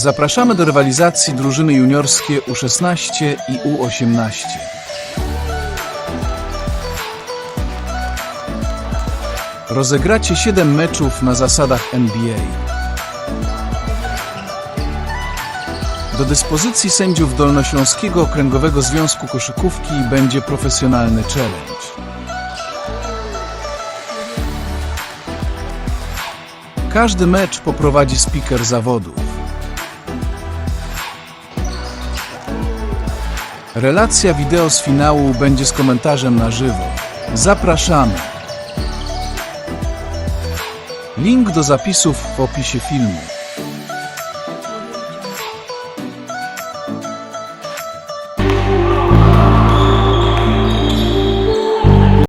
Zapraszamy do rywalizacji drużyny juniorskie U16 i U18. Rozegracie 7 meczów na zasadach NBA. Do dyspozycji sędziów Dolnośląskiego Okręgowego Związku Koszykówki będzie profesjonalny challenge. Każdy mecz poprowadzi speaker zawodów. Relacja wideo z finału będzie z komentarzem na żywo. Zapraszamy! Link do zapisów w opisie filmu.